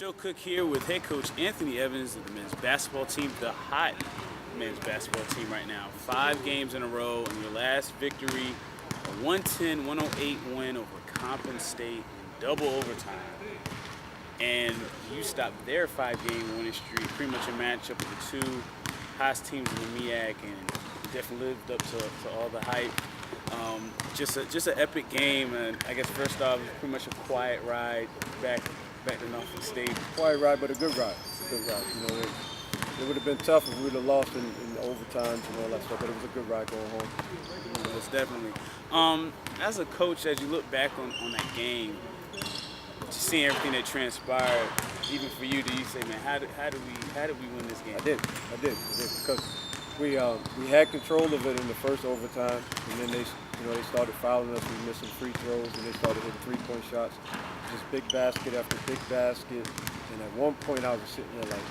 Joe Cook here with head coach Anthony Evans of the men's basketball team, the hot men's basketball team right now. 5 games in a row, and your last victory, a 110-108 win over Compton State in double overtime. And you stopped their 5-game winning streak, pretty much a matchup of the two hottest teams in the MEAC, and definitely lived up to all the hype. Just an epic game, and I guess first off, it was pretty much a quiet ride back to Norfolk State. Quiet ride, but a good ride. Good ride. You know, it would have been tough if we would have lost in overtimes and all that stuff, but it was a good ride going home. Most definitely. As a coach, as you look back on that game, just seeing everything that transpired, even for you, do you say, man, how did we win this game? I did, because we had control of it in the first overtime, and then they started fouling us. We were missing free throws, and they started hitting 3-point shots. Just big basket after big basket, and at one point I was sitting there like,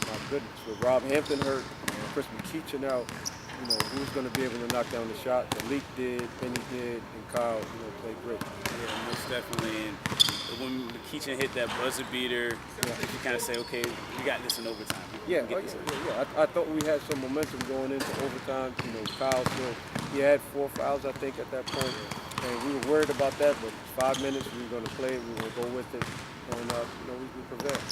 my goodness, with Rob Hampton hurt, Chris McKeechin out, who's going to be able to knock down the shot? Malik did, Benny did, and Kyle, played great. Yeah, most definitely. And when McKeechin hit that buzzer beater, you kind of say, okay, we got this in overtime. I thought we had some momentum going into overtime. Kyle still, he had 4 fouls, I think, at that point. And we were worried about that, but 5 minutes, we were going to play it, we were going to go with it, and we prevailed.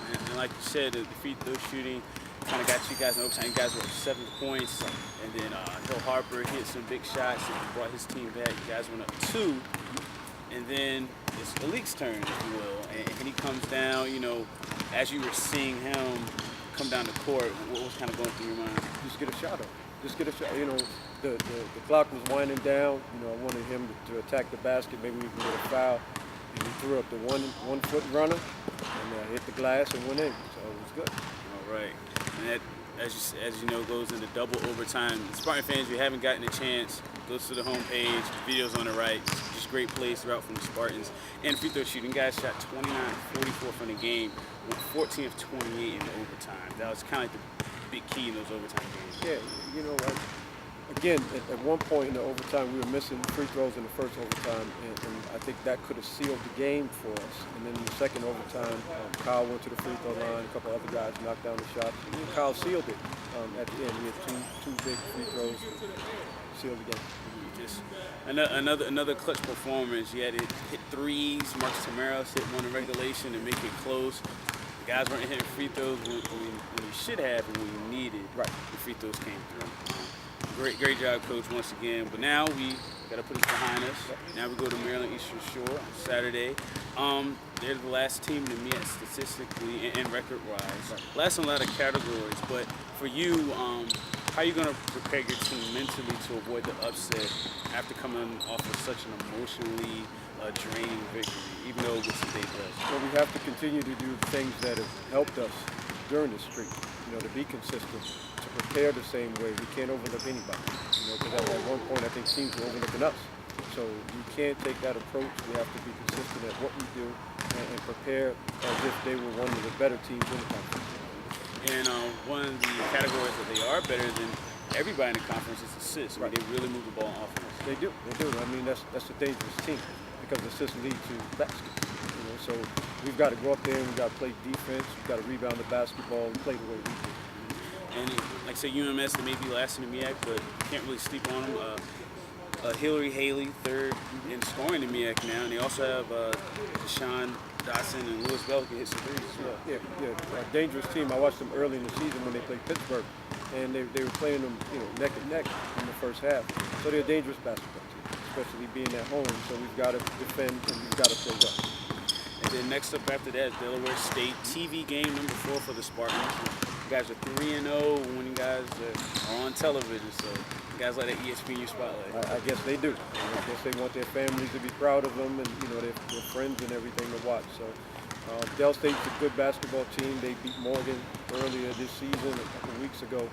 Yeah, and like you said, the free throw shooting kind of got you guys in overtime. You guys were up 7 points, and then Hill Harper hit some big shots and brought his team back. You guys went up 2, and then it's Malik's turn, if you will, and he comes down. As you were seeing him come down the court, what was kind of going through your mind? Just get a shot up. Just get a shot. The clock was winding down. I wanted him to attack the basket. Maybe we can get a foul. And he threw up the one-foot runner and hit the glass and went in. So it was good. All right. And that, as you know, goes into double overtime. Spartan fans, you haven't gotten a chance, go to the homepage. The video's on the right. Just great plays throughout from the Spartans. And free throw shooting, guys shot 29-44 from the game, with 14 of 28 in overtime. That was kind of like the big key in those overtime games. Yeah, again, at one point in the overtime, we were missing free throws in the first overtime, and I think that could have sealed the game for us. And then in the second overtime, Kyle went to the free throw line, a couple other guys knocked down the shots, and Kyle sealed it at the end. We had two big free throws to seal the game. Just another clutch performance. You had to hit threes. Marcus Tamaros hit one in regulation to make it close. The guys weren't hitting free throws when you should have and when you needed. Right. The free throws came through. Great job, Coach, once again. But now we got to put this behind us. Now we go to Maryland Eastern Shore on Saturday. They're the last team in the MEAC statistically and record-wise. Right. Last in a lot of categories. But for you, how are you going to prepare your team mentally to avoid the upset after coming off of such an emotionally draining victory, even though it was a day rest? Well, we have to continue to do things that have helped us during this streak. To be consistent, to prepare the same way. We can't overlook anybody. Because at one point I think teams were overlooking us. So you can't take that approach. We have to be consistent at what we do and prepare as if they were one of the better teams in the conference. And one of the categories that they are better than everybody in the conference is assists. Right. They really move the ball on offense. They do. I mean, that's a dangerous team because assists lead to baskets. So we've got to go up there and we've got to play defense. We've got to rebound the basketball and play the way we do. And like I say, UMS, they may be last in the MEAC, but can't really sleep on them. Hillary Haley, third in scoring in the MEAC now. And they also have Deshaun Dotson and Lewis Bell can hit some threes as well. Yeah. A dangerous team. I watched them early in the season when they played Pittsburgh, and they were playing them, neck and neck in the first half. So they're a dangerous basketball team, especially being at home. So we've got to defend and we've got to play well. And then next up after that, Delaware State. TV game number 4 for the Spartans. You guys are 3-0 when you guys are on television, so you guys like that ESPN spotlight. I guess they do. I guess they want their families to be proud of them and their friends and everything to watch. So Del State's a good basketball team. They beat Morgan earlier this season, a couple of weeks ago.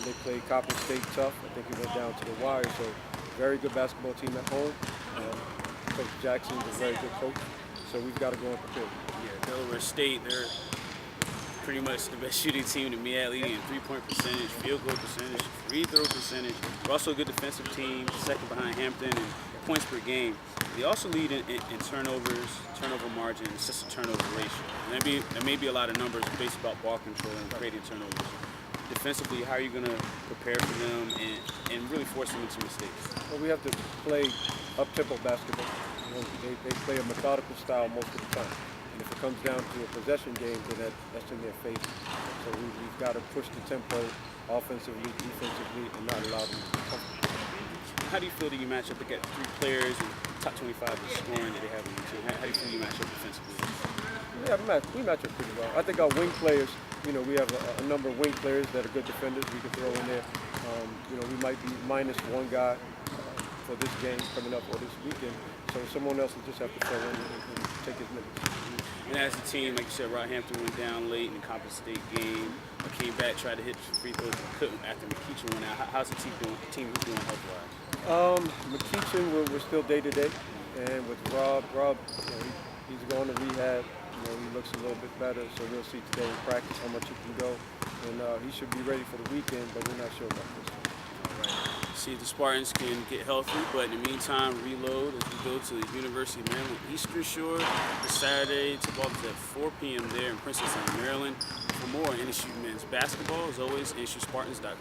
They played Coppin State tough. I think it went down to the wire. So very good basketball team at home. Coach Jackson's a very good coach. So we've got to go and prepare. Yeah, Delaware State, they're pretty much the best shooting team in the MEAC, leading in 3-point percentage, field goal percentage, free throw percentage. They're also a good defensive team, second behind Hampton in points per game. They also lead in turnovers, turnover margin, assist to turnover ratio. And may be a lot of numbers based about ball control and creating turnovers. Defensively, how are you going to prepare for them and really force them into mistakes? Well, we have to play up-tempo basketball. You know, they play a methodical style most of the time. And if it comes down to a possession game, then that's in their favor. So we've got to push the tempo offensively, defensively, and not allow them to be comfortable. How do you feel that you match up against 3 players and top 25 in scoring that they have on the team? How do you feel you match up defensively? Yeah, we match up pretty well. I think our wing players, you know, we have a number of wing players that are good defenders we can throw in there. You know, we might be minus one guy for this game coming up or this weekend. So someone else will just have to fill in and take his minutes. And as a team, like you said, Rockhampton went down late in the Conference State game. Came back, tried to hit free throws, but couldn't after McKeachin went out. How's the team doing health-wise? McKeachin, we're still day-to-day. And with Rob, you know, he's going to rehab. You know, he looks a little bit better, so we'll see today in practice how much he can go. And he should be ready for the weekend, but we're not sure about this one. All right. See if the Spartans can get healthy, but in the meantime, reload as we go to the University of Maryland Eastern Shore this Saturday. Tip-off is at 4 p.m. there in Princeton, Maryland. For more NSU men's basketball, as always, NSUSpartans.com.